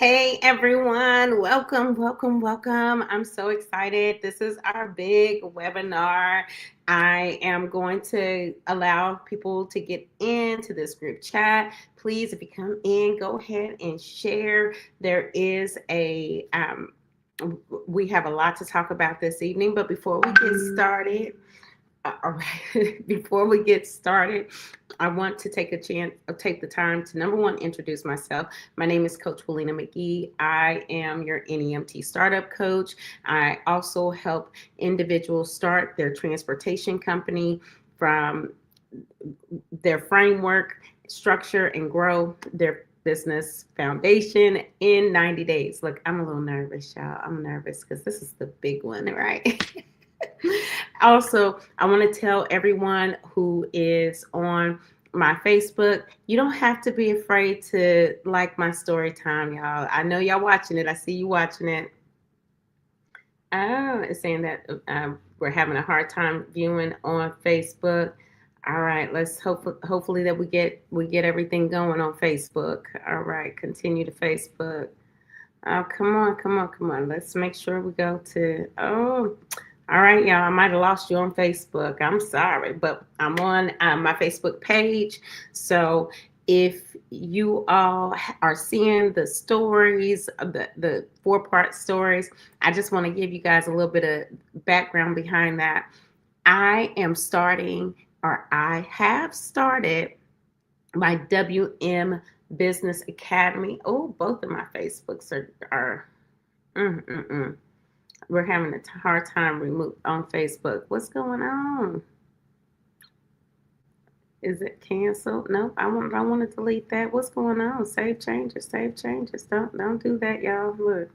Hey everyone, welcome, welcome, welcome. I'm so excited. This is our big webinar. I am going to allow people to get into this group chat. Please, if you come in, go ahead and share. There is we have a lot to talk about this evening, but before we get started, all right, before we get started, I want to take the time to number one, introduce myself. My name is Coach Willena McGee. I am your NEMT startup coach. I also help individuals start their transportation company from their framework, structure, and grow their business foundation in 90 days. Look, I'm a little nervous, y'all. I'm nervous because this is the big one, right? Also, I want to tell everyone who is on my Facebook, you don't have to be afraid to like my story time, y'all. I know y'all watching it. I see you watching it. Oh, it's saying that we're having a hard time viewing on Facebook. All right, let's hopefully that we get everything going on Facebook. All right, continue to Facebook. Oh, come on, come on, come on. Let's make sure we go to, all right, y'all. I might have lost you on Facebook. I'm sorry, but I'm on my Facebook page. So if you all are seeing the stories, the 4-part stories, I just want to give you guys a little bit of background behind that. I am starting, or I have started, my WM Business Academy. Oh, both of my Facebooks are we're having a hard time on Facebook. What's going on? Is it canceled? No, I want to delete that. What's going on? Save changes, save changes. Don't do that, y'all. Look,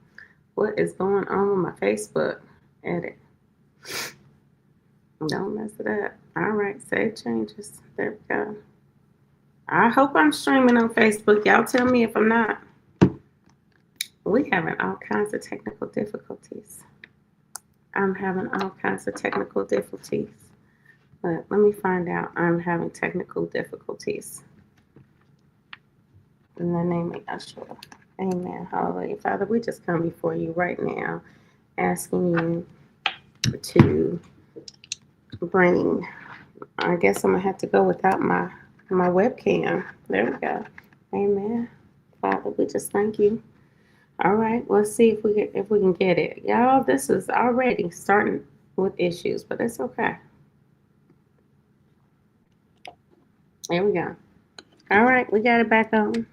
what is going on with my Facebook? Edit. Don't mess it up. All right, save changes. There we go. I hope I'm streaming on Facebook. Y'all tell me if I'm not. We having all kinds of technical difficulties. I'm having all kinds of technical difficulties. But let me find out. I'm having technical difficulties. In the name of Yeshua. Amen. Hallelujah. Father, we just come before you right now, asking you to bring, I guess I'm going to have to go without my webcam. There we go. Amen. Father, we just thank you. All right, let's see if we can get it. Y'all, this is already starting with issues, but it's okay. There we go. All right, we got it back on.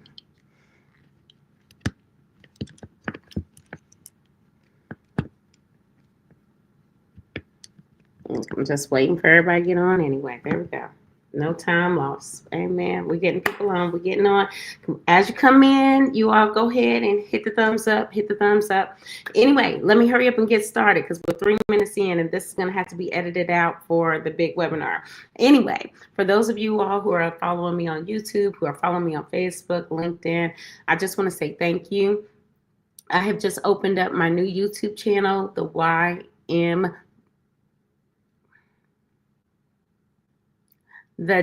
I'm just waiting for everybody to get on anyway. There we go. No time lost. Amen. We're getting people on. We're getting on. As you come in, you all go ahead and hit the thumbs up. Hit the thumbs up. Anyway, let me hurry up and get started because we're 3 minutes in and this is going to have to be edited out for the big webinar. Anyway, for those of you all who are following me on YouTube, who are following me on Facebook, LinkedIn, I just want to say thank you. I have just opened up my new YouTube channel, the WM the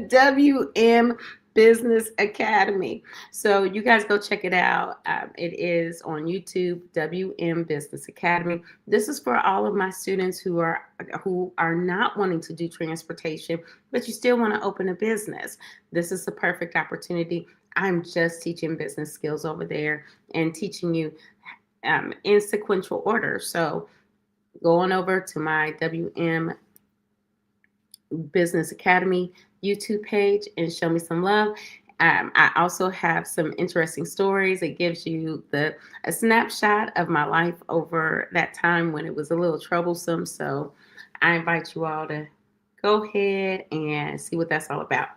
WM Business Academy. So you guys go check it out. It is on YouTube, WM Business Academy. This is for all of my students who are not wanting to do transportation, but you still want to open a business. This is the perfect opportunity. I'm just teaching business skills over there and teaching you in sequential order. So go on over to my WM Business Academy YouTube page and show me some love. I also have some interesting stories. It gives you a snapshot of my life over that time when it was a little troublesome. So I invite you all to go ahead and see what that's all about.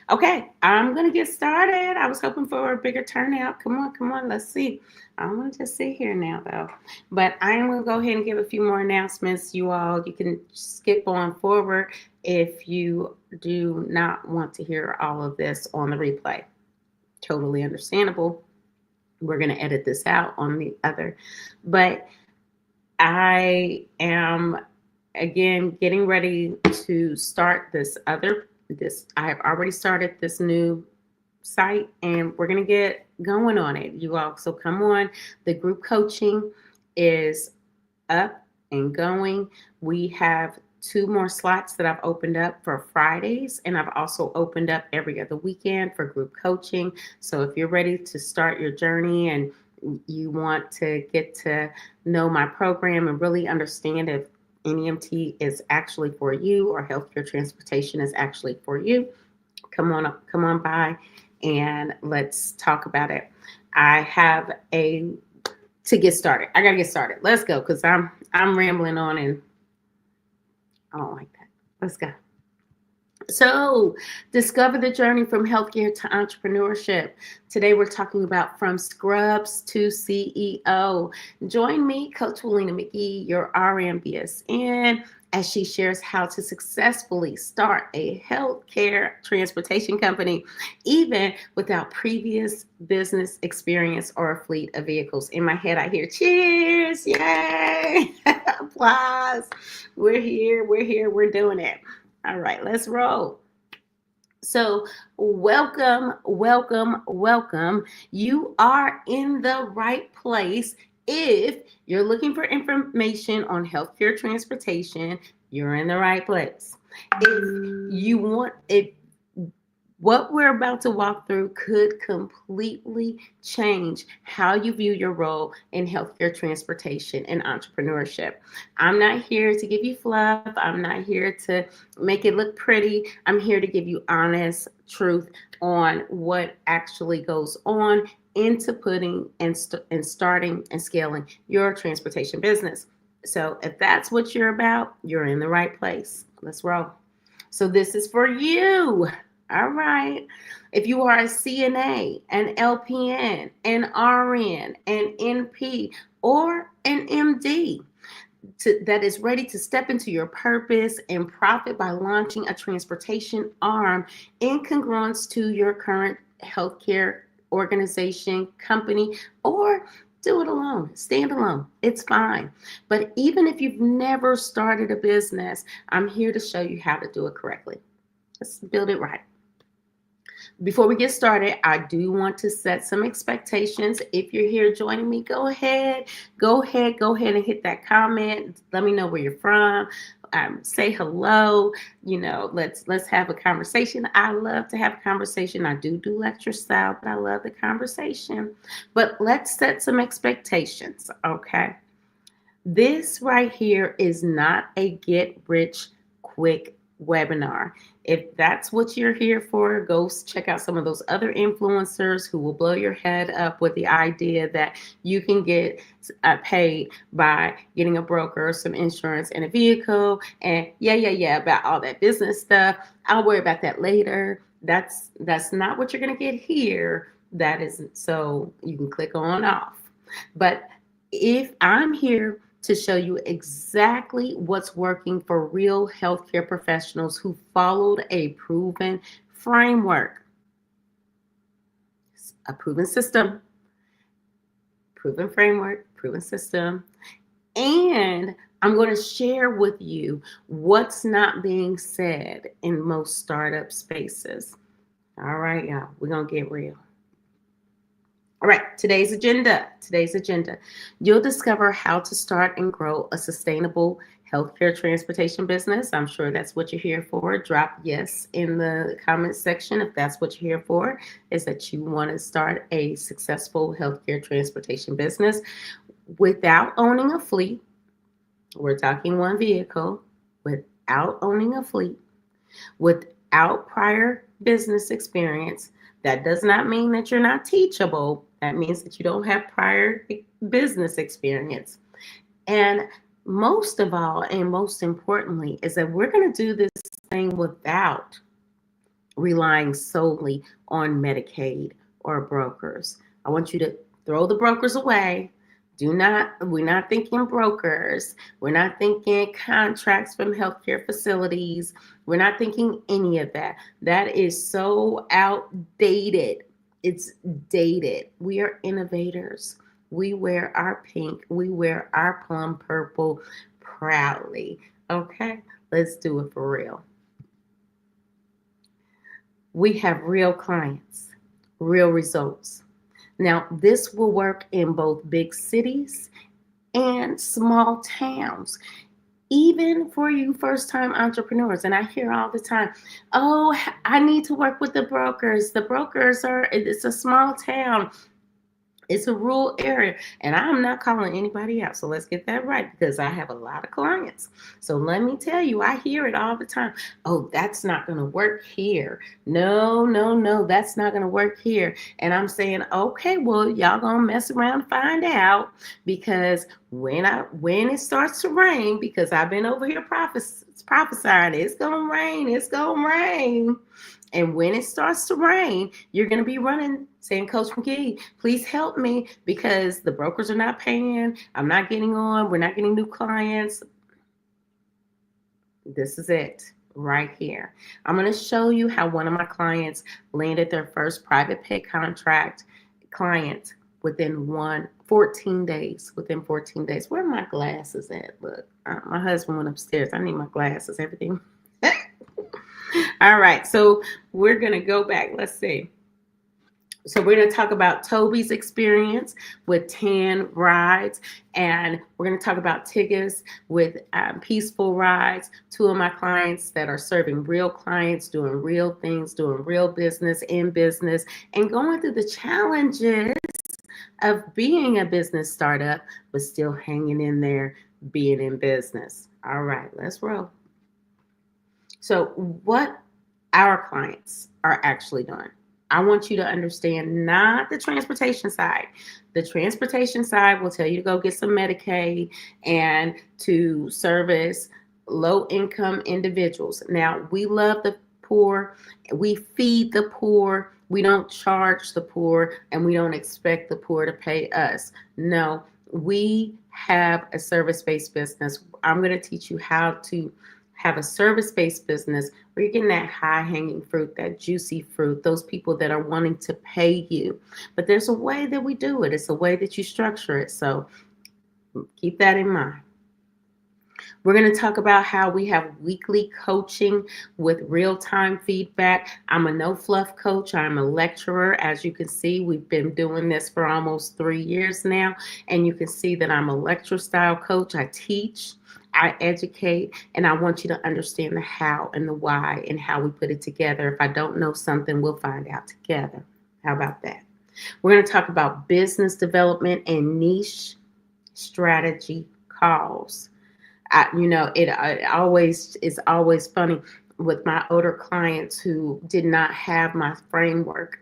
Okay, I'm going to get started. I was hoping for a bigger turnout. Come on, let's see. I'm going to just sit here now, though. But I am going to go ahead and give a few more announcements. You can skip on forward if you do not want to hear all of this on the replay. Totally understandable. We're going to edit this out on the other. But I am, again, getting ready to start this other I have already started this new site and we're going to get going on it. You all, so come on. The group coaching is up and going. We have 2 more slots that I've opened up for Fridays, and I've also opened up every other weekend for group coaching. So if you're ready to start your journey and you want to get to know my program and really understand if NEMT is actually for you or healthcare transportation is actually for you, come on by and let's talk about it. I have a to get started. I gotta get started. Let's go, because I'm rambling on and I don't like that. Let's go. So, discover the journey from healthcare to entrepreneurship. Today, we're talking about from scrubs to CEO. Join me, Coach Willena McGee, your RMBSN, as she shares how to successfully start a healthcare transportation company, even without previous business experience or a fleet of vehicles. In my head, I hear cheers, yay, applause. We're here, we're doing it. All right, let's roll. So, welcome, welcome, welcome. You are in the right place. If you're looking for information on healthcare transportation, you're in the right place. If what we're about to walk through could completely change how you view your role in healthcare transportation and entrepreneurship. I'm not here to give you fluff. I'm not here to make it look pretty. I'm here to give you honest truth on what actually goes on into putting and starting and scaling your transportation business. So if that's what you're about, you're in the right place. Let's roll. So this is for you. All right. If you are a CNA, an LPN, an RN, an NP, or an MD that is ready to step into your purpose and profit by launching a transportation arm in congruence to your current healthcare organization, company, or do it alone, stand alone. It's fine. But even if you've never started a business, I'm here to show you how to do it correctly. Let's build it right. Before we get started, I do want to set some expectations. If you're here joining me, go ahead and hit that comment. Let me know where you're from. Say hello. Let's have a conversation. I love to have a conversation. I do lecture style, but I love the conversation. But let's set some expectations, okay? This right here is not a get rich quick webinar. If that's what you're here for, go check out some of those other influencers who will blow your head up with the idea that you can get paid by getting a broker, some insurance, and a vehicle, and yeah, about all that business stuff. I'll worry about that later. That's not what you're going to get here. That isn't, so you can click on off. But if I'm here to show you exactly what's working for real healthcare professionals who followed a proven framework, a proven system, proven framework, proven system. And I'm going to share with you what's not being said in most startup spaces. All right, y'all, we're going to get real. All right, today's agenda. You'll discover how to start and grow a sustainable healthcare transportation business. I'm sure that's what you're here for. Drop yes in the comment section if that's what you're here for, is that you want to start a successful healthcare transportation business without owning a fleet. We're talking one vehicle, without owning a fleet, without prior business experience. That does not mean that you're not teachable. That means that you don't have prior business experience. And most of all, and most importantly, is that we're going to do this thing without relying solely on Medicaid or brokers. I want you to throw the brokers away. We're not thinking brokers. We're not thinking contracts from healthcare facilities. We're not thinking any of that. That is so outdated. It's dated. We are innovators. We wear our pink. We wear our plum purple proudly. Okay, let's do it for real. We have real clients, real results. Now, this will work in both big cities and small towns, even for you first time entrepreneurs. And I hear all the time, oh, I need to work with the brokers. The brokers it's a small town. It's a rural area, and I'm not calling anybody out. So let's get that right, because I have a lot of clients. So let me tell you, I hear it all the time. Oh, that's not going to work here. No, no, no, that's not going to work here. And I'm saying, okay, well, y'all going to mess around and find out, because when it starts to rain, because I've been over here prophesying, it's going to rain, it's going to rain. And when it starts to rain, you're going to be running saying, Coach McGee, please help me, because the brokers are not paying. I'm not getting on. We're not getting new clients. This is it right here. I'm going to show you how one of my clients landed their first private pay contract client within 14 days. Within 14 days. Where are my glasses at? Look, my husband went upstairs. I need my glasses, everything. All right, so we're going to go back. Let's see. So we're going to talk about Toby's experience with 10 rides, and we're going to talk about Tigges with peaceful rides. Two of my clients that are serving real clients, doing real things, doing real business in business, and going through the challenges of being a business startup, but still hanging in there, being in business. All right, let's roll. So what our clients are actually doing, I want you to understand, not the transportation side. The transportation side will tell you to go get some Medicaid and to service low-income individuals. Now, we love the poor. We feed the poor. We don't charge the poor, and we don't expect the poor to pay us. No, we have a service-based business. I'm going to teach you how to have a service-based business where you're getting that high-hanging fruit, that juicy fruit, those people that are wanting to pay you. But there's a way that we do it. It's a way that you structure it. So keep that in mind. We're going to talk about how we have weekly coaching with real-time feedback. I'm a no-fluff coach. I'm a lecturer. As you can see, we've been doing this for almost 3 years now. And you can see that I'm a lecture-style coach. I teach, I educate, and I want you to understand the how and the why and how we put it together. If I don't know something, we'll find out together. How about that? We're going to talk about business development and niche strategy calls. It always is always funny with my older clients who did not have my framework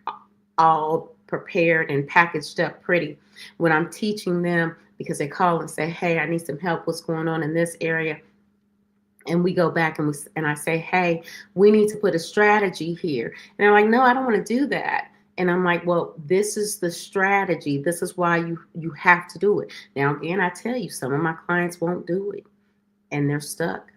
all prepared and packaged up pretty. When I'm teaching them, because they call and say, hey, I need some help. What's going on in this area? And we go back and I say, hey, we need to put a strategy here. And they're like, no, I don't want to do that. And I'm like, well, this is the strategy. This is why you have to do it. Now, again, I tell you, some of my clients won't do it and they're stuck.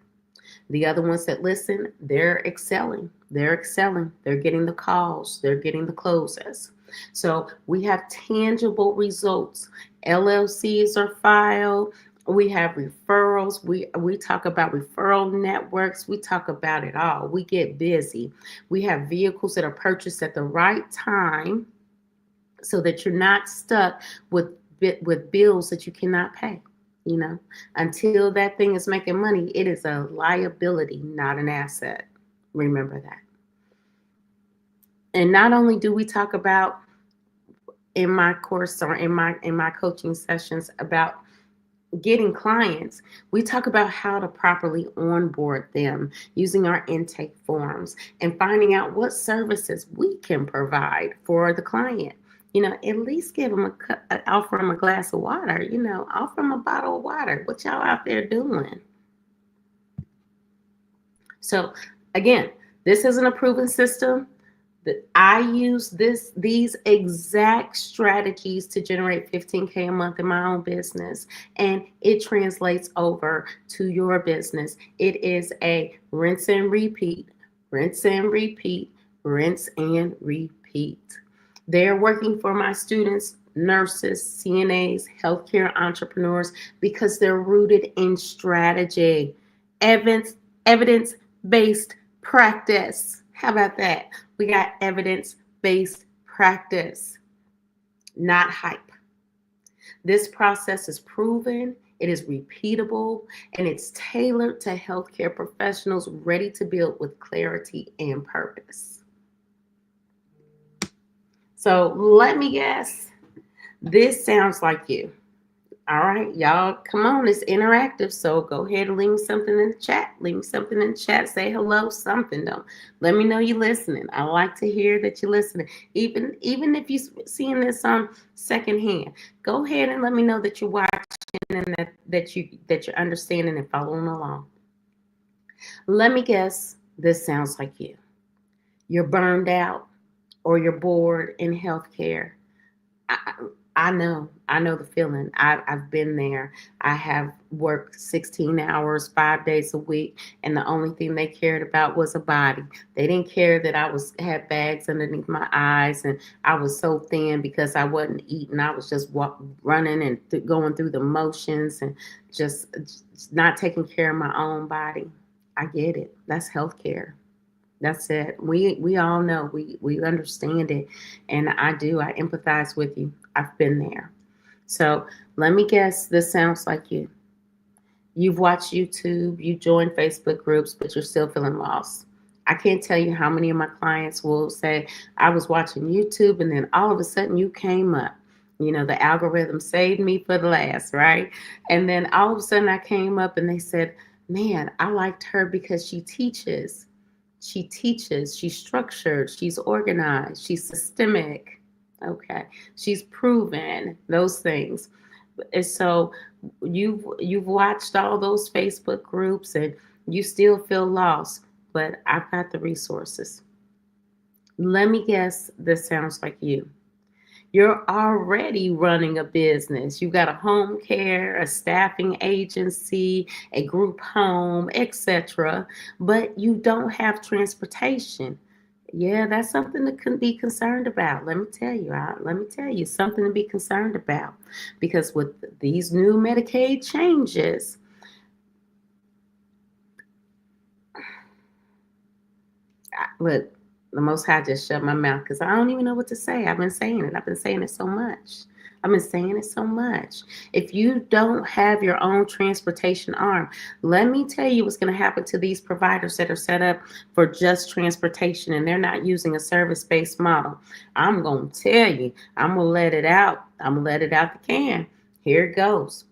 The other ones that listen, they're excelling. They're excelling. They're getting the calls. They're getting the closes. So we have tangible results. LLCs are filed. We have referrals. We talk about referral networks. We talk about it all. We get busy. We have vehicles that are purchased at the right time so that you're not stuck with bills that you cannot pay. Until that thing is making money, it is a liability, not an asset. Remember that. And not only do we talk about in my course or in my coaching sessions about getting clients, we talk about how to properly onboard them using our intake forms and finding out what services we can provide for the client. At least give them offer them a glass of water, offer them a bottle of water. What y'all out there doing? So again, this isn't a proven system. That I use these exact strategies to generate $15K a month in my own business, and it translates over to your business. It is a rinse and repeat, rinse and repeat, rinse and repeat. They're working for my students, nurses, CNAs, healthcare entrepreneurs, because they're rooted in strategy, evidence-based practice. How about that? We got evidence-based practice, not hype. This process is proven, it is repeatable, and it's tailored to healthcare professionals ready to build with clarity and purpose. So let me guess, this sounds like you. All right, y'all, come on, it's interactive. So go ahead and leave me something in the chat. Leave me something in the chat. Say hello, something though. Let me know you're listening. I like to hear that you're listening. Even if you're seeing this on secondhand, go ahead and let me know that you're watching and that you're understanding and following along. Let me guess, this sounds like you. You're burned out or you're bored in healthcare. I, I know the feeling. I've been there. I have worked 16 hours, 5 days a week, and the only thing they cared about was a body. They didn't care that I had bags underneath my eyes and I was so thin because I wasn't eating. I was just running and going through the motions and just not taking care of my own body. I get it. That's healthcare. That's it. We all know. We understand it. And I do. I empathize with you. I've been there. So let me guess, this sounds like you. You've watched YouTube, you joined Facebook groups, but you're still feeling lost. I can't tell you how many of my clients will say, I was watching YouTube and then all of a sudden you came up. You know, the algorithm saved me for the last, right? And then all of a sudden I came up and they said, man, I liked her because she teaches. She's structured, she's organized, she's systemic. Okay. She's proven those things. And so you've watched all those Facebook groups and you still feel lost, but I've got the resources. Let me guess, this sounds like you. You're already running a business. You've got a home care, a staffing agency, a group home, etc., but you don't have transportation. Yeah, that's something to be concerned about. Let me tell you something to be concerned about because with these new Medicaid changes, look, the Most High just shut my mouth because I don't even know what to say. I've been saying it. I've been saying it so much. I've been saying it so much. If you don't have your own transportation arm, let me tell you what's going to happen to these providers that are set up for just transportation and they're not using a service-based model. I'm going to tell you, I'm going to let it out. I'm going to let it out the can. Here it goes.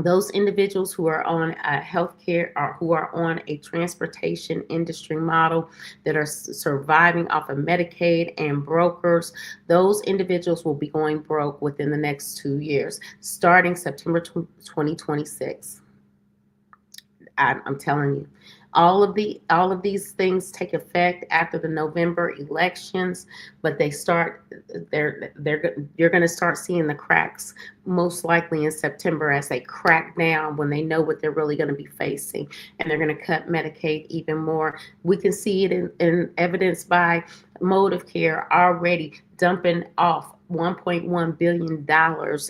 Those individuals who are on a healthcare or who are on a transportation industry model that are surviving off of Medicaid and brokers, those individuals will be going broke within the next 2 years, starting September 2026. I'm telling you, all of these things take effect after the November elections, but you're going to start seeing the cracks most likely in September as they crack down when they know what they're really going to be facing, and they're going to cut Medicaid even more. We can see it in evidence by Motive Care already dumping off $1.1 billion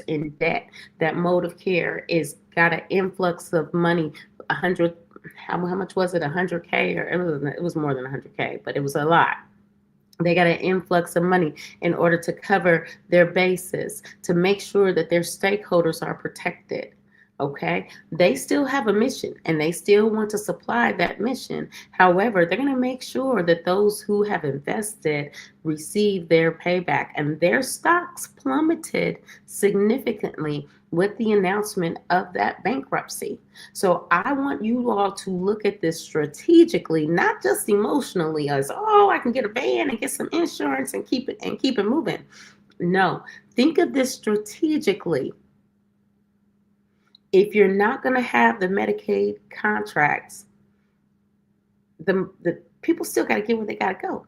in debt. That Motive Care is got an influx of money. 100, how much was it? 100K, or it was more than 100K, but it was a lot. They got an influx of money in order to cover their bases, to make sure that their stakeholders are protected. Okay, they still have a mission and they still want to supply that mission. However, they're going to make sure that those who have invested receive their payback, and their stocks plummeted significantly with the announcement of that bankruptcy. So I want you all to look at this strategically, not just emotionally as, oh, I can get a van and get some insurance and keep it moving. No, think of this strategically. If you're not going to have the Medicaid contracts, the people still got to get where they got to go.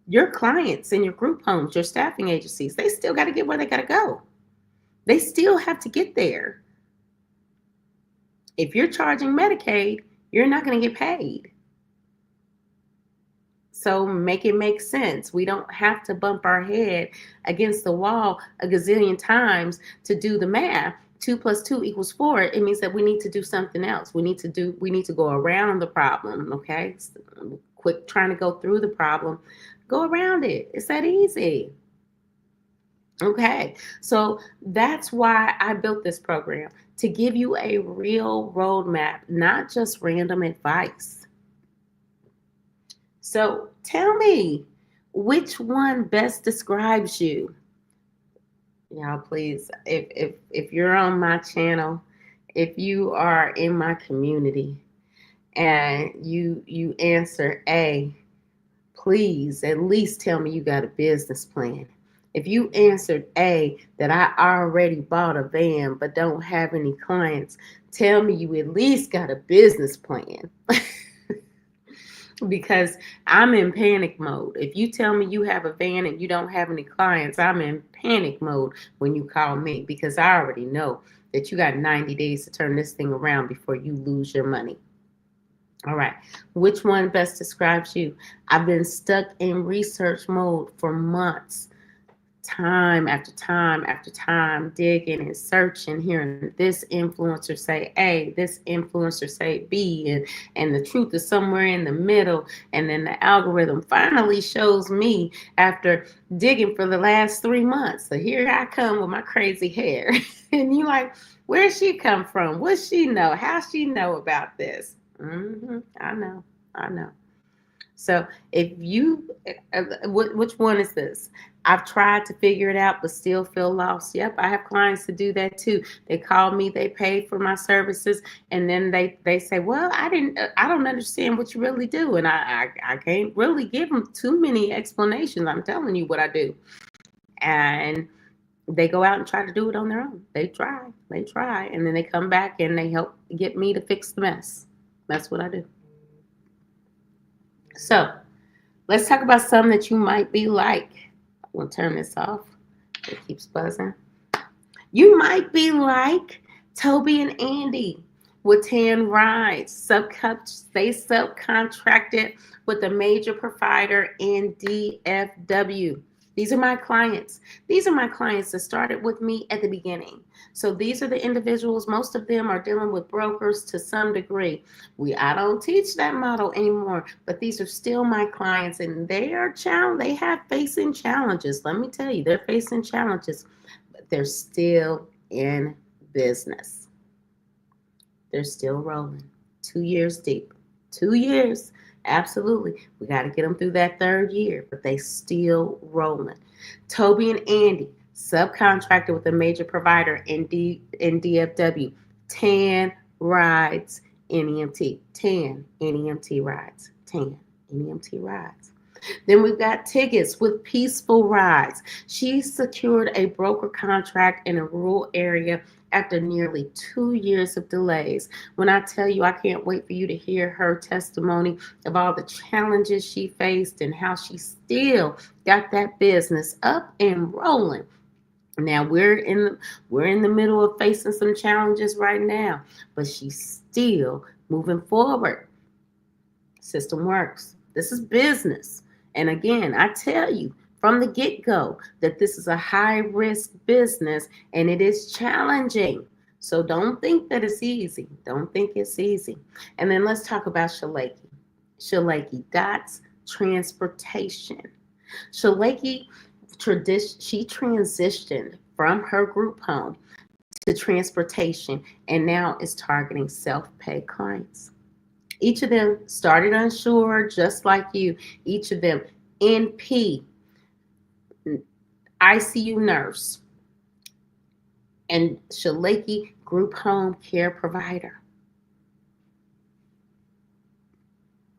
Your clients in your group homes, your staffing agencies, they still got to get where they got to go. They still have to get there. If you're charging Medicaid, you're not going to get paid. So make it make sense. We don't have to bump our head against the wall a gazillion times to do the math. 2 + 2 = 4. It means that we need to do something else. We need to go around the problem. Okay. quit trying to go through the problem. Go around it. It's that easy. Okay, so that's why I built this program, to give you a real roadmap, not just random advice. So tell me, which one best describes you? Y'all, please, if you're on my channel, if you are in my community, and you answer A, please at least tell me you got a business plan. If you answered A, that I already bought a van but don't have any clients, tell me you at least got a business plan. Because I'm in panic mode. If you tell me you have a van and you don't have any clients, I'm in panic mode when you call me, because I already know that you got 90 days to turn this thing around before you lose your money. All right. Which one best describes you? I've been stuck in research mode for months, time after time after time, digging and searching, hearing this influencer say A, this influencer say B, and the truth is somewhere in the middle. And then the algorithm finally shows me after digging for the last 3 months. So here I come with my crazy hair. And you like, where'd she come from? What she know? How she know about this? I know. So if you, which one is this? I've tried to figure it out, but still feel lost. Yep, I have clients to do that too. They call me, they pay for my services, and then they say, well, I don't understand what you really do. And I can't really give them too many explanations. I'm telling you what I do. And they go out and try to do it on their own. They try, and then they come back and they help get me to fix the mess. That's what I do. So let's talk about something that you might be like. We'll turn this off. It keeps buzzing. You might be like Toby and Andy with 10 rides. They subcontracted with a major provider in DFW. These are my clients. These are my clients that started with me at the beginning. So these are the individuals. Most of them are dealing with brokers to some degree. I don't teach that model anymore, but these are still my clients, and they have facing challenges. Let me tell you, they're facing challenges, but they're still in business. They're still rolling. 2 years deep. 2 years. Absolutely. We got to get them through that 3rd year, but they still rolling. Toby and Andy, subcontracted with a major provider in DFW. 10 rides, NEMT. 10 NEMT rides. 10 NEMT rides. Then we've got Tickets with Peaceful Rides. She secured a broker contract in a rural area after nearly 2 years of delays. When I tell you, I can't wait for you to hear her testimony of all the challenges she faced and how she still got that business up and rolling. Now we're in the middle of facing some challenges right now, but she's still moving forward. System works. This is business. And again, I tell you from the get-go that this is a high-risk business and it is challenging. So don't think that it's easy. Don't think it's easy. And then let's talk about Shalaki. Shalaki, that's transportation. Shalaki, she transitioned from her group home to transportation and now is targeting self-pay clients. Each of them started unsure, just like you. Each of them NP, ICU nurse, and Shalaki group home care provider.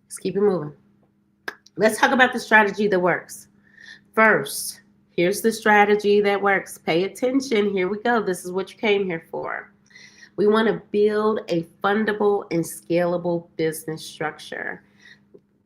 Let's keep it moving. Let's talk about the strategy that works. First, here's the strategy that works. Pay attention. Here we go. This is what you came here for. We want to build a fundable and scalable business structure.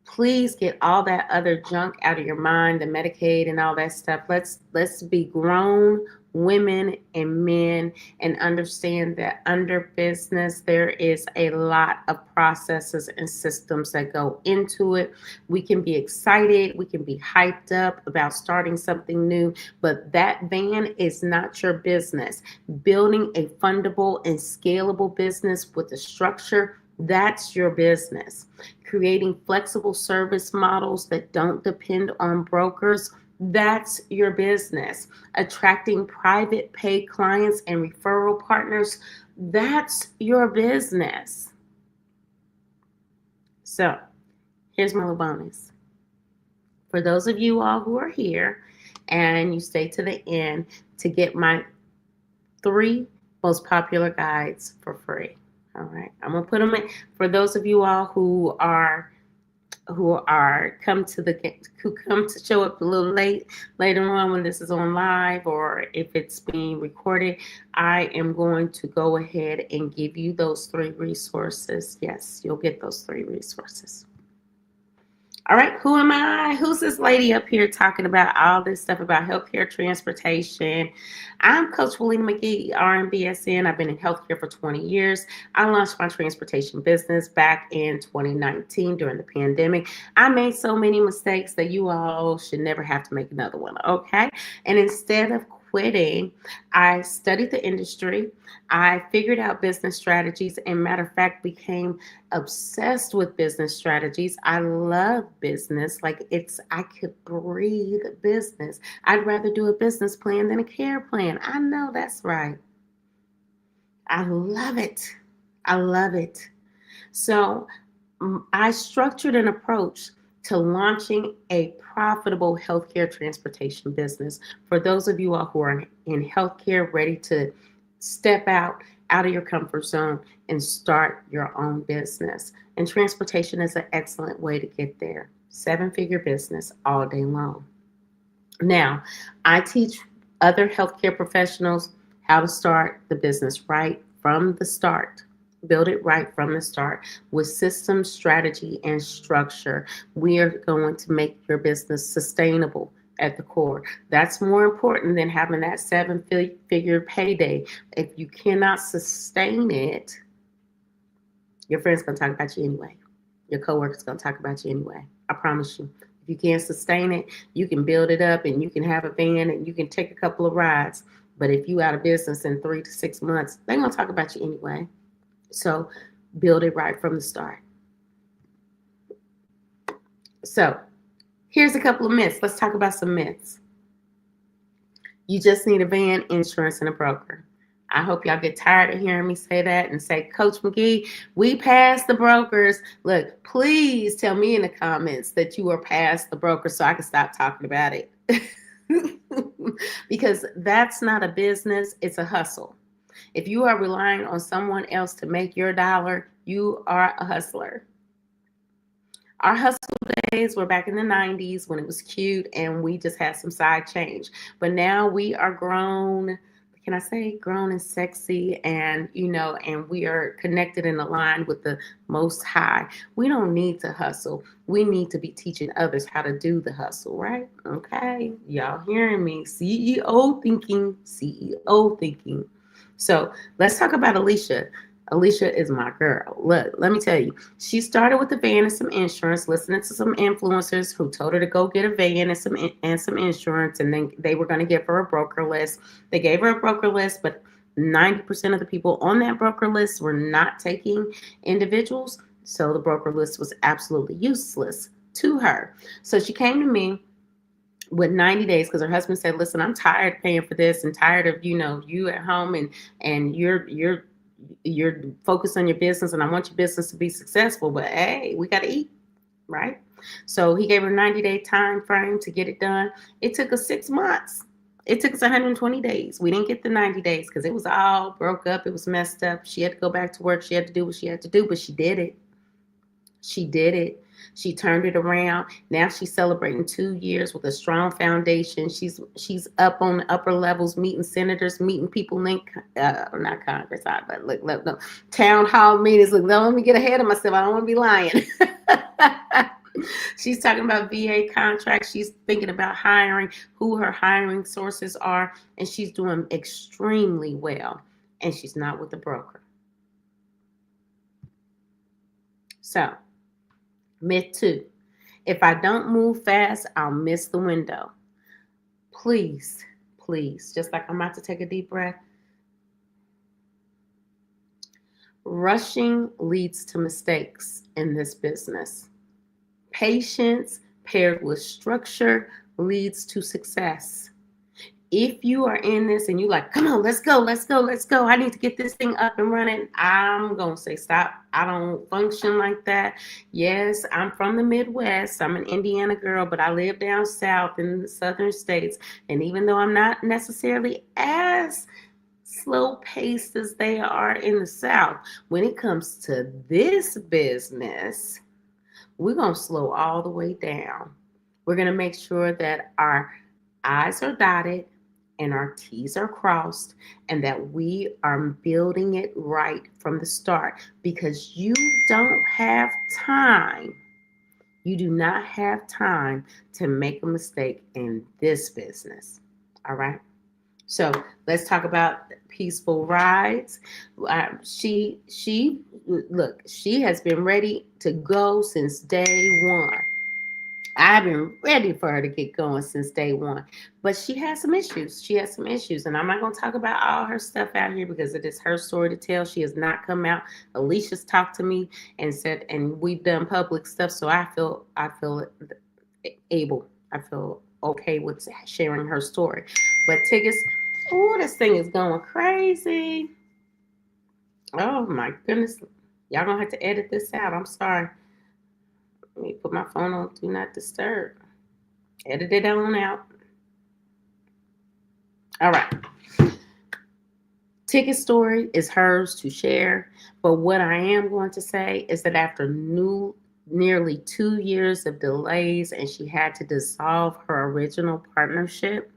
Please get all that other junk out of your mind, the Medicaid and all that stuff. Let's be grown women and men and understand that under business, there is a lot of processes and systems that go into it. We can be excited. We can be hyped up about starting something new, but that van is not your business. Building a fundable and scalable business with a structure, that's your business. creating flexible service models that don't depend on brokers. That's your business. Attracting private pay clients and referral partners. That's your business. So here's my little bonus. For those of you all who are here and you stay to the end to get my 3 most popular guides for free. All right. I'm going to put them in for those of you all who come to show up a little later on when this is on live or if it's being recorded. I am going to go ahead and give you those 3 resources. Yes, you'll get those 3 resources. All right, who am I? Who's this lady up here talking about all this stuff about healthcare transportation? I'm Coach Willena McGee, RNBSN. I've been in healthcare for 20 years. I launched my transportation business back in 2019 during the pandemic. I made so many mistakes that you all should never have to make another one, okay? And instead of quitting, I studied the industry. I figured out business strategies and, matter of fact, became obsessed with business strategies. I love business. I could breathe business. I'd rather do a business plan than a care plan. I know that's right. I love it. I love it. So I structured an approach to launching a profitable healthcare transportation business. For those of you all who are in healthcare, ready to step out of your comfort zone and start your own business. And transportation is an excellent way to get there. 7-figure business all day long. Now, I teach other healthcare professionals how to start the business right from the start. Build it right from the start with system, strategy, and structure. We are going to make your business sustainable at the core. That's more important than having that 7-figure payday. If you cannot sustain it, your friend's going to talk about you anyway. Your coworker's going to talk about you anyway. I promise you. If you can't sustain it, you can build it up and you can have a van and you can take a couple of rides. But if you out of business in 3 to 6 months, they're going to talk about you anyway. So build it right from the start. So here's a couple of myths. Let's talk about some myths. You just need a van, insurance, and a broker. I hope y'all get tired of hearing me say that and say, Coach McGee, we passed the brokers. Look, please tell me in the comments that you are past the brokers so I can stop talking about it. Because that's not a business, it's a hustle. If you are relying on someone else to make your dollar, you are a hustler. Our hustle days were back in the 90s when it was cute and we just had some side change. But now we are grown. Can I say grown and sexy? And, and we are connected and aligned with the Most High. We don't need to hustle. We need to be teaching others how to do the hustle, right? Okay. Y'all hearing me? CEO thinking. So let's talk about Alicia. Alicia is my girl. Look, let me tell you, she started with a van and some insurance, listening to some influencers who told her to go get a van and some insurance, and then they were going to give her a broker list. They gave her a broker list, but 90% of the people on that broker list were not taking individuals, so the broker list was absolutely useless to her. So she came to me with 90 days because her husband said, listen, I'm tired of paying for this and tired of, you at home and you're focused on your business and I want your business to be successful, but hey, we got to eat, right? So he gave her a 90-day time frame to get it done. It took us 6 months. It took us 120 days. We didn't get the 90 days because it was all broke up. It was messed up. She had to go back to work. She had to do what she had to do, but she did it. She turned it around. Now she's celebrating 2 years with a strong foundation. She's up on the upper levels, meeting senators, meeting people in not Congress, but look, town hall meetings. Look, don't let me get ahead of myself. I don't want to be lying. She's talking about VA contracts. She's thinking about hiring, who her hiring sources are, and she's doing extremely well. And she's not with the broker. So, myth 2, if I don't move fast, I'll miss the window. Please, just like I'm about to take a deep breath. Rushing leads to mistakes in this business. Patience paired with structure leads to success. If you are in this and you like, come on, let's go, let's go, let's go. I need to get this thing up and running. I'm going to say stop. I don't function like that. Yes, I'm from the Midwest. I'm an Indiana girl, but I live down south in the southern states. And even though I'm not necessarily as slow paced as they are in the south, when it comes to this business, we're going to slow all the way down. We're going to make sure that our I's are dotted and our T's are crossed, and that we are building it right from the start, because you don't have time. You do not have time to make a mistake in this business. All right. So let's talk about peaceful rides. She look, she has been ready to go since day one. I've been ready for her to get going since day one. But she has some issues. She has some issues. And I'm not going to talk about all her stuff out here because it is her story to tell. She has not come out. Alicia's talked to me and said, and we've done public stuff. So I feel able. I feel okay with sharing her story. But tickets, oh, this thing is going crazy. Oh my goodness. Y'all gonna have to edit this out. I'm sorry. Let me put my phone on do not disturb. Edit it on out. All right. Ticket story is hers to share. But what I am going to say is that after nearly 2 years of delays and she had to dissolve her original partnership,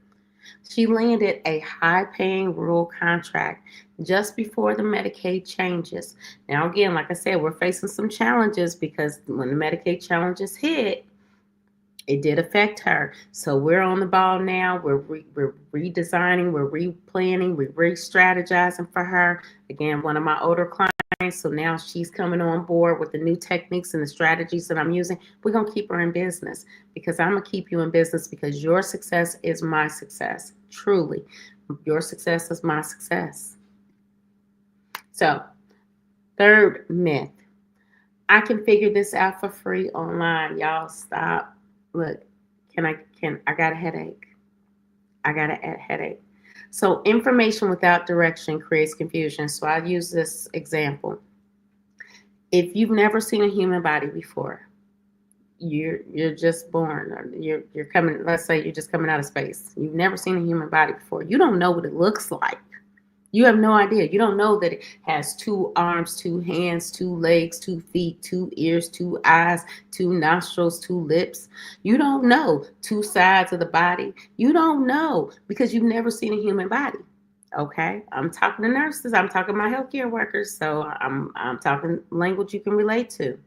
she landed a high-paying rural contract just before the Medicaid changes. Now, again, like I said, we're facing some challenges because when the Medicaid challenges hit, it did affect her. So we're on the ball now. We're redesigning, we're replanning, we're re-strategizing for her. Again, one of my older clients. So now she's coming on board with the new techniques and the strategies that I'm using. We're going to keep her in business because I'm going to keep you in business because your success is my success. Truly, your success is my success. So, third myth. I can figure this out for free online. Y'all stop. Look, I got a headache. I got a headache. So information without direction creates confusion. So I'll use this example. If you've never seen a human body before, you're just born, or you're coming, let's say you're just coming out of space. You've never seen a human body before. You don't know what it looks like. You have no idea. You don't know that it has 2 arms, 2 hands, 2 legs, 2 feet, 2 ears, 2 eyes, 2 nostrils, 2 lips. You don't know 2 sides of the body. You don't know because you've never seen a human body. Okay, I'm talking to nurses. I'm talking to my healthcare workers. So I'm talking language you can relate to.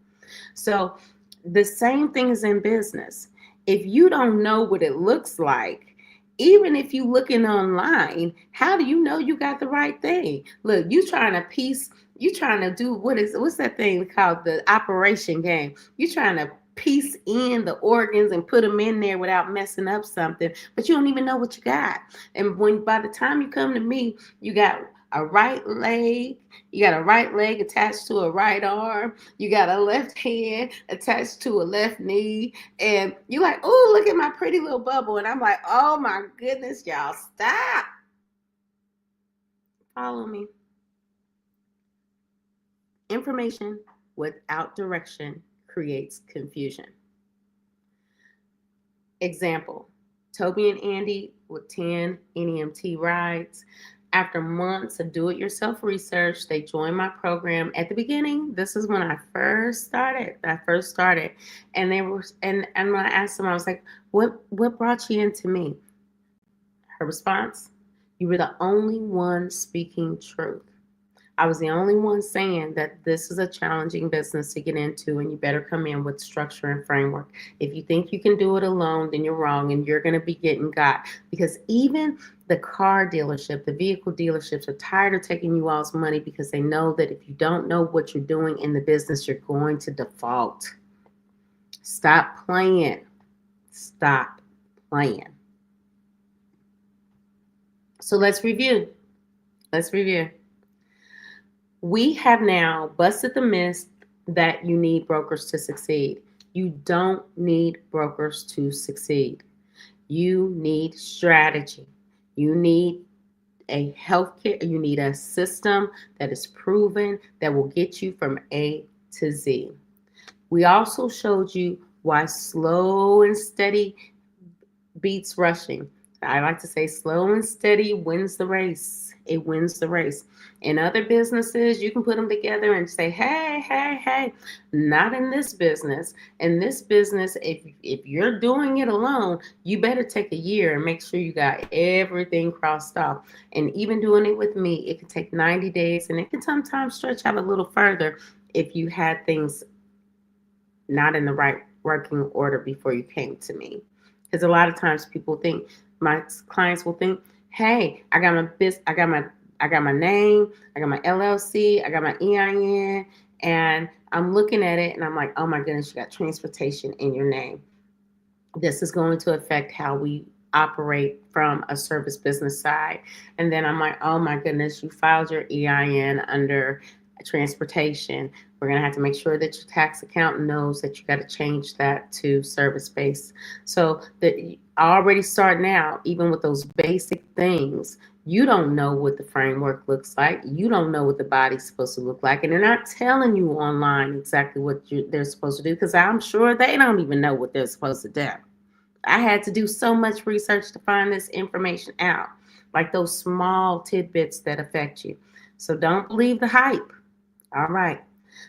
So the same thing is in business. If you don't know what it looks like, even if you looking online, how do you know you got the right thing? Look, you trying to do what's that thing called, the operation game? You trying to piece in the organs and put them in there without messing up something, but you don't even know what you got. And by the time you come to me, you got a right leg, you got a right leg attached to a right arm, you got a left hand attached to a left knee, and you like, oh, look at my pretty little bubble. And I'm like, oh my goodness, y'all, stop. Follow me. Information without direction creates confusion. Example, Toby and Andy with 10 NEMT rides. After months of do-it-yourself research, they joined my program. At the beginning, this is when I first started. And they were, and when I asked them, I was like, what brought you into me? Her response, you were the only one speaking truth. I was the only one saying that this is a challenging business to get into and you better come in with structure and framework. If you think you can do it alone, then you're wrong and you're going to be getting got. Because even the car dealership, the vehicle dealerships are tired of taking you all's money because they know that if you don't know what you're doing in the business, you're going to default. Stop playing. Stop playing. So let's review. We have now busted the myth that you need brokers to succeed. You don't need brokers to succeed. You need strategy. You need you need a system that is proven that will get you from A to Z. We also showed you why slow and steady beats rushing. I like to say slow and steady wins the race. It wins the race. In other businesses, you can put them together and say, hey, hey, hey, not in this business. In this business, if you're doing it alone, you better take a year and make sure you got everything crossed off. And even doing it with me, it can take 90 days and it can sometimes stretch out a little further if you had things not in the right working order before you came to me. Because a lot of times people think, my clients will think, hey, I got my name, I got my LLC, I got my EIN, and I'm looking at it and I'm like, oh my goodness, you got transportation in your name. This is going to affect how we operate from a service business side. And then I'm like, oh my goodness, you filed your EIN under transportation. We're going to have to make sure that your tax accountant knows that you got to change that to service based. So that already starting out, even with those basic things, you don't know what the framework looks like. You don't know what the body's supposed to look like. And they're not telling you online exactly what they're supposed to do, because I'm sure they don't even know what they're supposed to do. I had to do so much research to find this information out, like those small tidbits that affect you. So don't believe the hype. All right.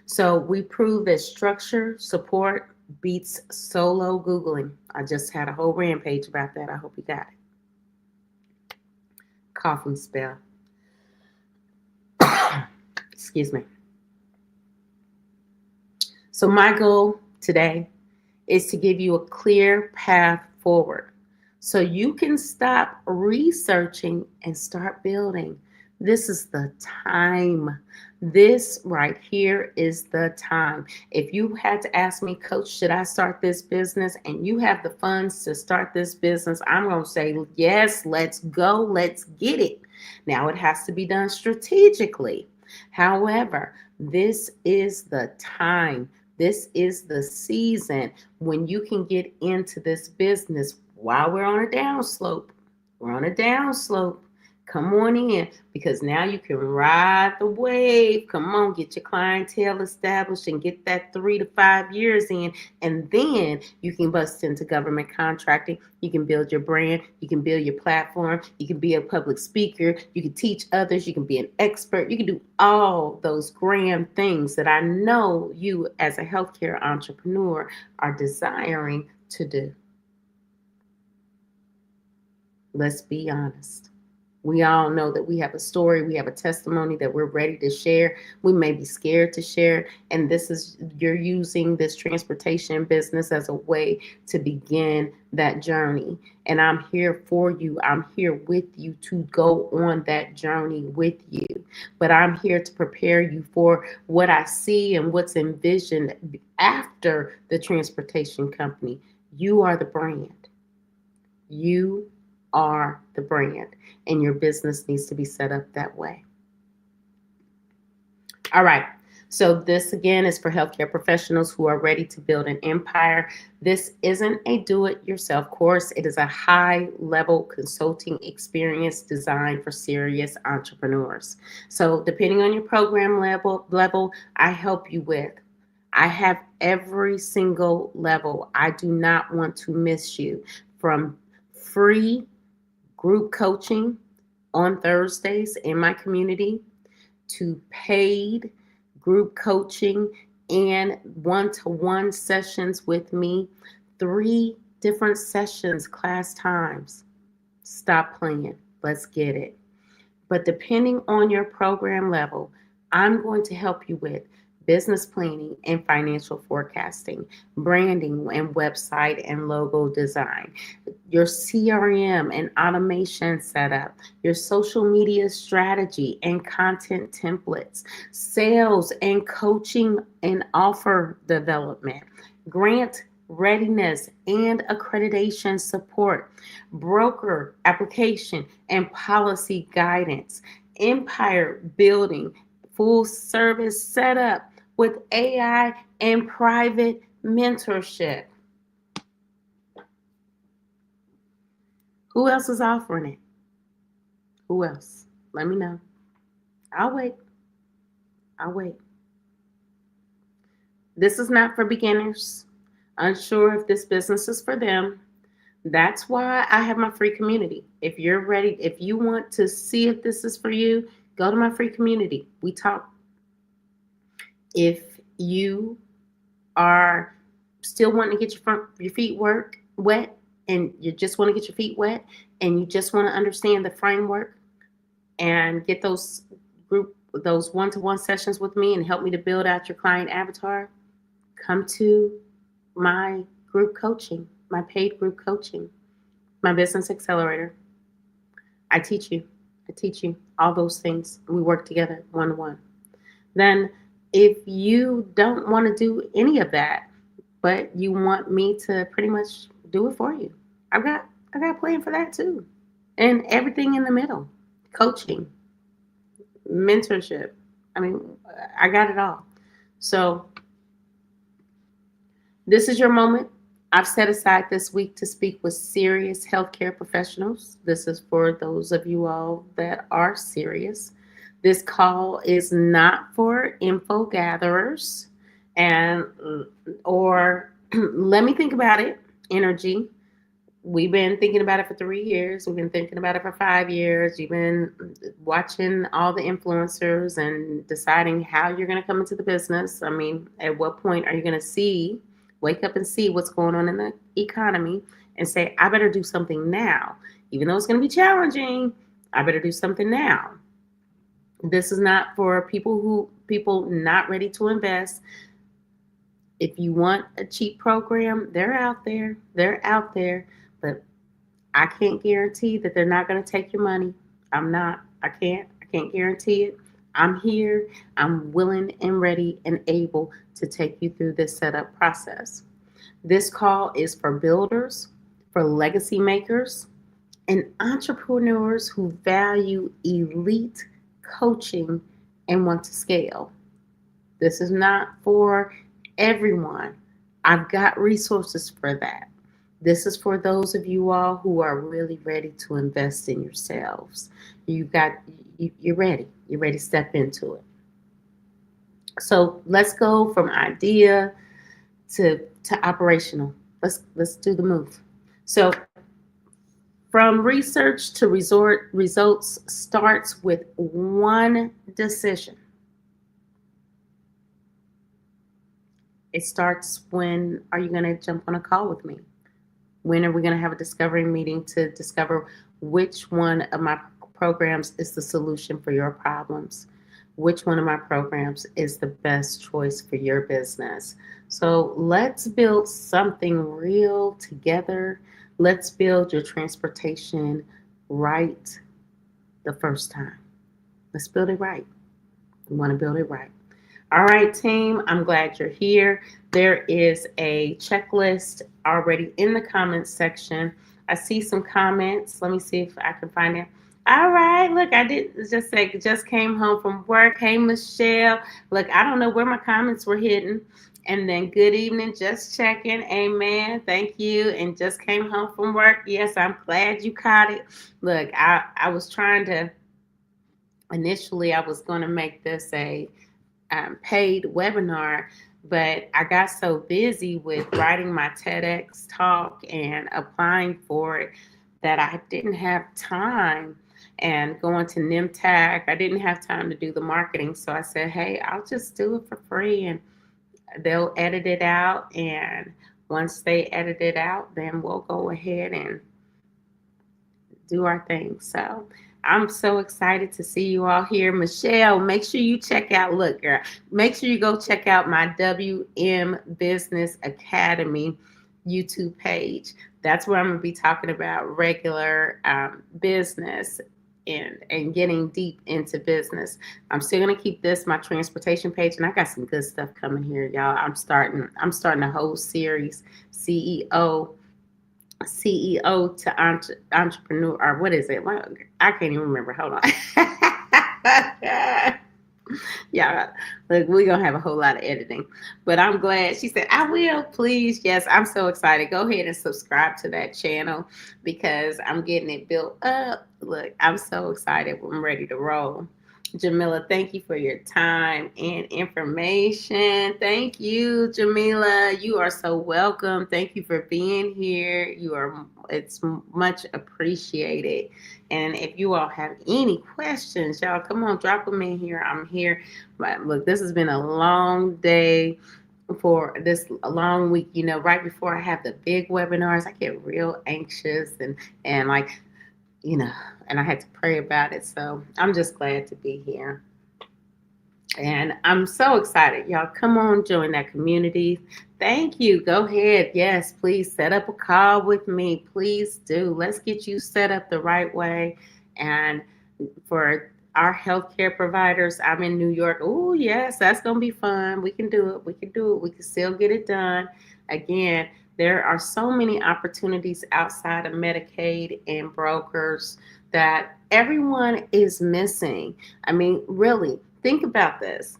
So we proved that structure support beats solo Googling. I just had a whole rampage about that. I hope you got it. Coughing spell. Excuse me. So my goal today is to give you a clear path forward so you can stop researching and start building. This is the time. This right here is the time. If you had to ask me, Coach, should I start this business? And you have the funds to start this business, I'm going to say, yes, let's go. Let's get it. Now, it has to be done strategically. However, this is the time. This is the season when you can get into this business while we're on a downslope. We're on a downslope. Come on in, because now you can ride the wave. Come on, get your clientele established and get that 3 to 5 years in. And then you can bust into government contracting. You can build your brand. You can build your platform. You can be a public speaker. You can teach others. You can be an expert. You can do all those grand things that I know you as a healthcare entrepreneur are desiring to do. Let's be honest. We all know that we have a story, we have a testimony that we're ready to share. We may be scared to share, and you're using this transportation business as a way to begin that journey. And I'm here for you. I'm here with you to go on that journey with you. But I'm here to prepare you for what I see and what's envisioned after the transportation company. You are the brand. You are the brand, and your business needs to be set up that way. All right. So this again is for healthcare professionals who are ready to build an empire. This isn't a do-it-yourself course. It is a high-level consulting experience designed for serious entrepreneurs. So depending on your program level, I help you with. I have every single level. I do not want to miss you. From free group coaching on Thursdays in my community to paid group coaching and one-to-one sessions with me, 3 different sessions, class times. Stop playing. Let's get it. But depending on your program level, I'm going to help you with business planning and financial forecasting, branding and website and logo design, your CRM and automation setup, your social media strategy and content templates, sales and coaching and offer development, grant readiness and accreditation support, broker application and policy guidance, empire building full service setup with AI and private mentorship. Who else is offering it? Who else? Let me know. I'll wait. I'll wait. This is not for beginners, unsure if this business is for them. That's why I have my free community. If you're ready, if you want to see if this is for you, go to my free community. We talk. If you are still wanting to get your feet wet, and you just want to get your feet wet, and you just want to understand the framework and get those one-to-one sessions with me and help me to build out your client avatar, come to my group coaching, my paid group coaching, my business accelerator. I teach you all those things. We work together one-to-one. Then if you don't want to do any of that, but you want me to pretty much do it for you, I got a plan for that too. And everything in the middle, coaching, mentorship. I mean, I got it all. So this is your moment. I've set aside this week to speak with serious healthcare professionals. This is for those of you all that are serious. This call is not for info gatherers or let me think about it energy. We've been thinking about it for 3 years. We've been thinking about it for 5 years. You've been watching all the influencers and deciding how you're going to come into the business. I mean, at what point are you going to wake up and see what's going on in the economy and say, I better do something now. Even though it's going to be challenging, I better do something now. This is not for people not ready to invest. If you want a cheap program, they're out there. But I can't guarantee that they're not going to take your money. I can't guarantee it. I'm here. I'm willing and ready and able to take you through this setup process. This call is for builders, for legacy makers, and entrepreneurs who value elite coaching and want to scale. This is not for everyone. I've got resources for that. This is for those of you all who are really ready to invest in yourselves. You're ready. You're ready to step into it. So let's go from idea to operational. Let's do the move. So from research to results starts with one decision. It starts when are you going to jump on a call with me? When are we going to have a discovery meeting to discover which one of my programs is the solution for your problems? Which one of my programs is the best choice for your business? So let's build something real together. Let's build your transportation right the first time. Let's build it right. We want to build it right. All right, team, I'm glad you're here. There is a checklist already in the comments section. I see some comments. Let me see if I can find it. All right, look, I did just say, just came home from work. Hey, Michelle. Look, I don't know where my comments were hidden. And then good evening, just checking. Amen. Thank you. And just came home from work. Yes, I'm glad you caught it. Look, I was trying to, initially, I was going to make this a paid webinar, but I got so busy with writing my TEDx talk and applying for it that I didn't have time, and going to NEMT, I didn't have time to do the marketing. So I said, hey, I'll just do it for free and they'll edit it out. And once they edit it out, then we'll go ahead and do our thing. So I'm so excited to see you all here. Michelle, make sure you check out, look, girl, make sure you go check out my WM Business Academy YouTube page. That's where I'm going to be talking about regular business and getting deep into business. I'm still going to keep this my transportation page, and I got some good stuff coming here, y'all. I'm starting a whole series, CEO to entrepreneur, or what is it? I can't even remember. Hold on. Yeah, look, we're gonna have a whole lot of editing, but I'm glad she said I will. Please, yes, I'm so excited. Go ahead and subscribe to that channel because I'm getting it built up. Look, I'm so excited. I'm ready to roll. Jamila, thank you for your time and information. Thank you, Jamila. You are so welcome. Thank you for being here. It's much appreciated. And if you all have any questions, y'all come on, drop them in here. I'm here. But look, this has been a long day for this a long week. Right before I have the big webinars, I get real anxious and like, and I had to pray about it. So I'm just glad to be here. And I'm so excited. Y'all come on, join that community. Thank you. Go ahead. Yes, please set up a call with me. Please do. Let's get you set up the right way. And for our healthcare providers, I'm in New York. Oh, yes, that's going to be fun. We can do it. We can do it. We can still get it done. Again, there are so many opportunities outside of Medicaid and brokers that everyone is missing. I mean, really, think about this.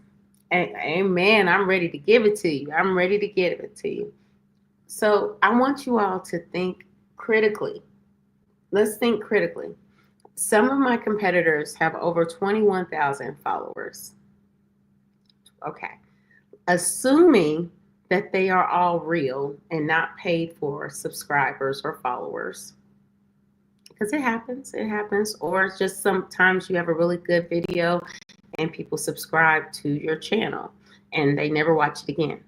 Amen. I'm ready to give it to you. I'm ready to give it to you. So I want you all to think critically. Let's think critically. Some of my competitors have over 21,000 followers. Okay. Assuming that they are all real and not paid for subscribers or followers. Because it happens. Or it's just sometimes you have a really good video and people subscribe to your channel and they never watch it again.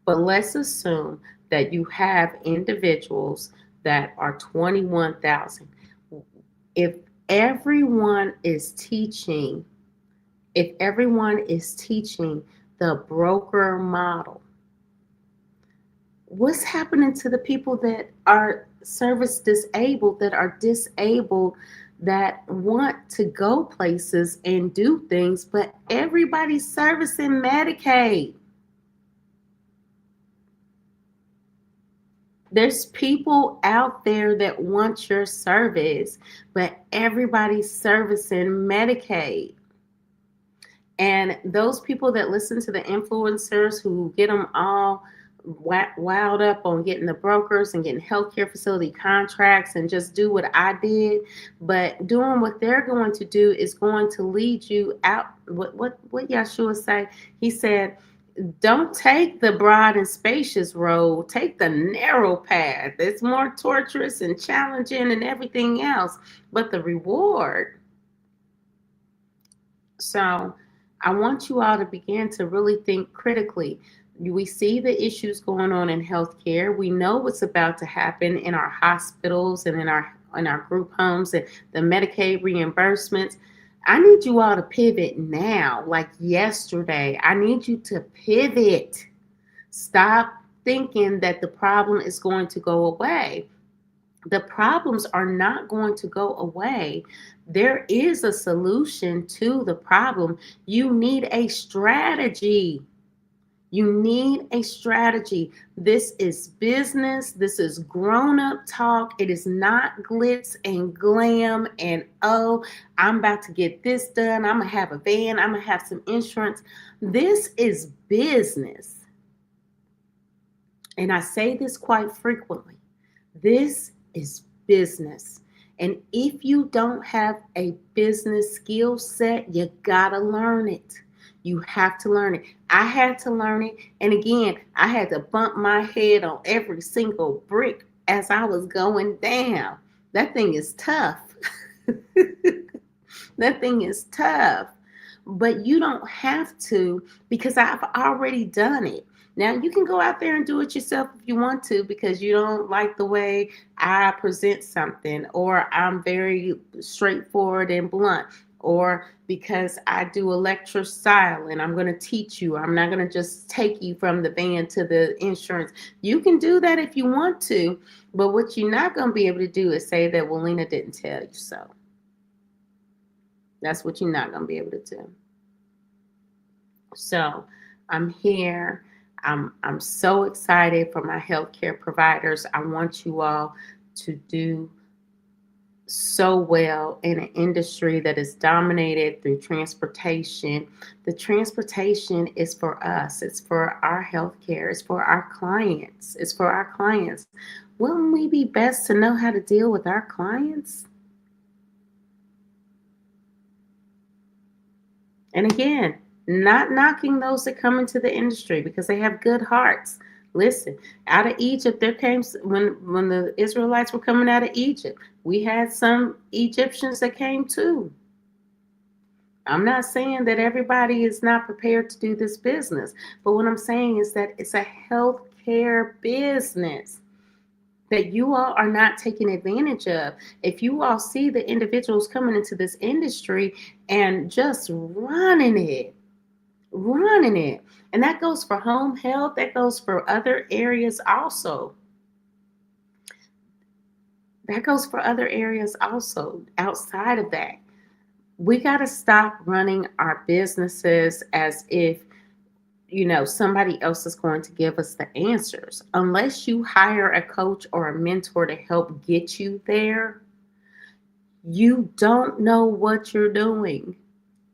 But let's assume that you have individuals that are 21,000. If everyone is teaching, if everyone is teaching the broker model, what's happening to the people that are service disabled, that want to go places and do things, but everybody's servicing Medicaid? There's people out there that want your service, but everybody's servicing Medicaid. And those people that listen to the influencers who get them all wound up on getting the brokers and getting healthcare facility contracts and just do what I did, but doing what they're going to do is going to lead you out. What Yeshua say? He said, don't take the broad and spacious road, take the narrow path. It's more torturous and challenging and everything else, but the reward. So I want you all to begin to really think critically. We see the issues going on in healthcare. We know what's about to happen in our hospitals and in our group homes and the Medicaid reimbursements. I need you all to pivot now, like yesterday. I need you to pivot. Stop thinking that the problem is going to go away. The problems are not going to go away. There is a solution to the problem. You need a strategy. You need a strategy. This is business. This is grown-up talk. It is not glitz and glam and, oh, I'm about to get this done. I'm going to have a van. I'm going to have some insurance. This is business. And I say this quite frequently. This is business. And if you don't have a business skill set, you gotta learn it. You have to learn it. I had to learn it. And again, I had to bump my head on every single brick as I was going down. That thing is tough. That thing is tough. But you don't have to, because I've already done it. Now, you can go out there and do it yourself if you want to, because you don't like the way I present something, or I'm very straightforward and blunt, or because I do a lecture style and I'm going to teach you. I'm not going to just take you from the van to the insurance. You can do that if you want to, but what you're not going to be able to do is say that Willena didn't tell you so. That's what you're not going to be able to do. So I'm here. I'm so excited for my healthcare providers. I want you all to do so well in an industry that is dominated through transportation. The transportation is for us, it's for our healthcare, it's for our clients, it's for our clients. Wouldn't we be best to know how to deal with our clients? And again, not knocking those that come into the industry because they have good hearts. Listen, out of Egypt, there came when the Israelites were coming out of Egypt, we had some Egyptians that came too. I'm not saying that everybody is not prepared to do this business, but what I'm saying is that it's a healthcare business that you all are not taking advantage of. If you all see the individuals coming into this industry and just running it. And that goes for home health, that goes for other areas also. That goes for other areas also outside of that. We got to stop running our businesses as if, somebody else is going to give us the answers. Unless you hire a coach or a mentor to help get you there, you don't know what you're doing.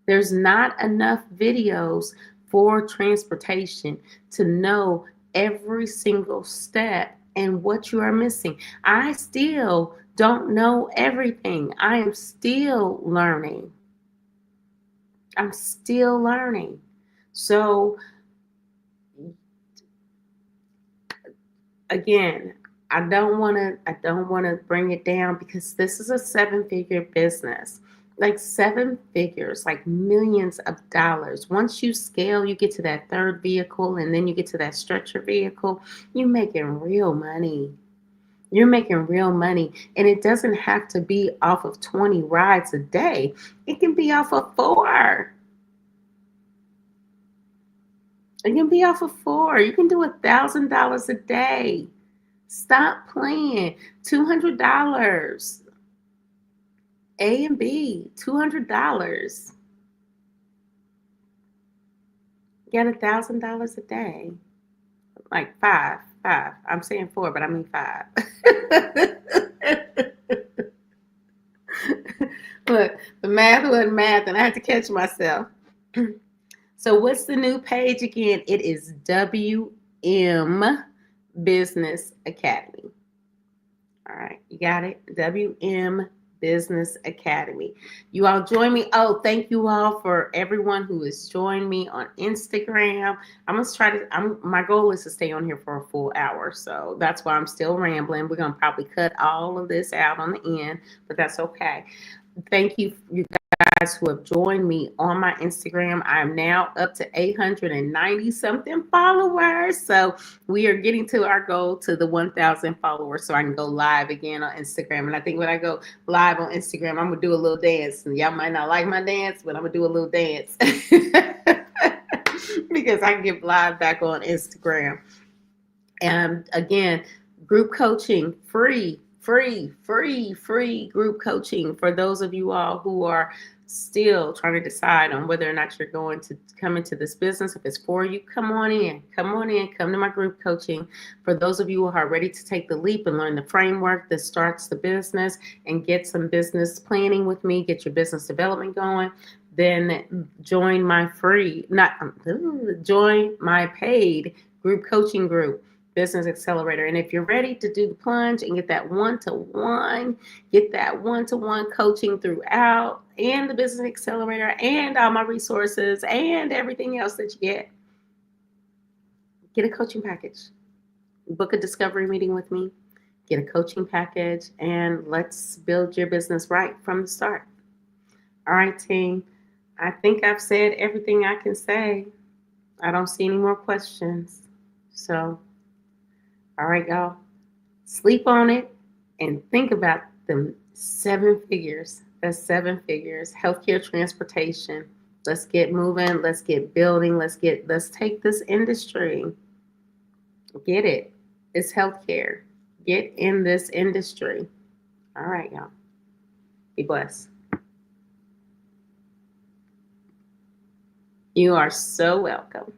There's not enough videos for transportation to know every single step and what you are missing. I still don't know everything. I am still learning. I'm still learning. So again, I don't want to bring it down because this is a 7-figure business. Like 7 figures, like millions of dollars. Once you scale, you get to that third vehicle and then you get to that stretcher vehicle, you're making real money. You're making real money. And it doesn't have to be off of 20 rides a day. It can be off of 4. It can be off of 4. You can do $1,000 a day. Stop playing. $200. A and B, $200. You got $1,000 a day. Like five. I'm saying 4, but I mean 5. Look, the math wasn't math, and I had to catch myself. So what's the new page again? It is WM Business Academy. All right, you got it? WM Business Academy. You all join me. Oh, thank you all for everyone who has joined me on Instagram. My goal is to stay on here for a full hour. So that's why I'm still rambling. We're going to probably cut all of this out on the end, but that's okay. Thank you guys who have joined me on my Instagram. I'm now up to 890 something followers. So we are getting to our goal to the 1,000 followers so I can go live again on Instagram. And I think when I go live on Instagram, I'm going to do a little dance. And y'all might not like my dance, but I'm going to do a little dance because I can get live back on Instagram. And again, group coaching, free group coaching for those of you all who are still trying to decide on whether or not you're going to come into this business. If it's for you, come on in, come to my group coaching. For those of you who are ready to take the leap and learn the framework that starts the business and get some business planning with me, get your business development going, then join my paid group coaching group, Business Accelerator. And if you're ready to do the plunge and get that one-to-one coaching throughout, and the Business Accelerator and all my resources and everything else that you get a coaching package. Book a discovery meeting with me, get a coaching package, and let's build your business right from the start. All right, team. I think I've said everything I can say. I don't see any more questions. So, all right, y'all. Sleep on it and think about them 7 figures. That's 7 figures. Healthcare, transportation. Let's get moving. Let's get building. Let's take this industry. Get it. It's healthcare. Get in this industry. All right, y'all. Be blessed. You are so welcome.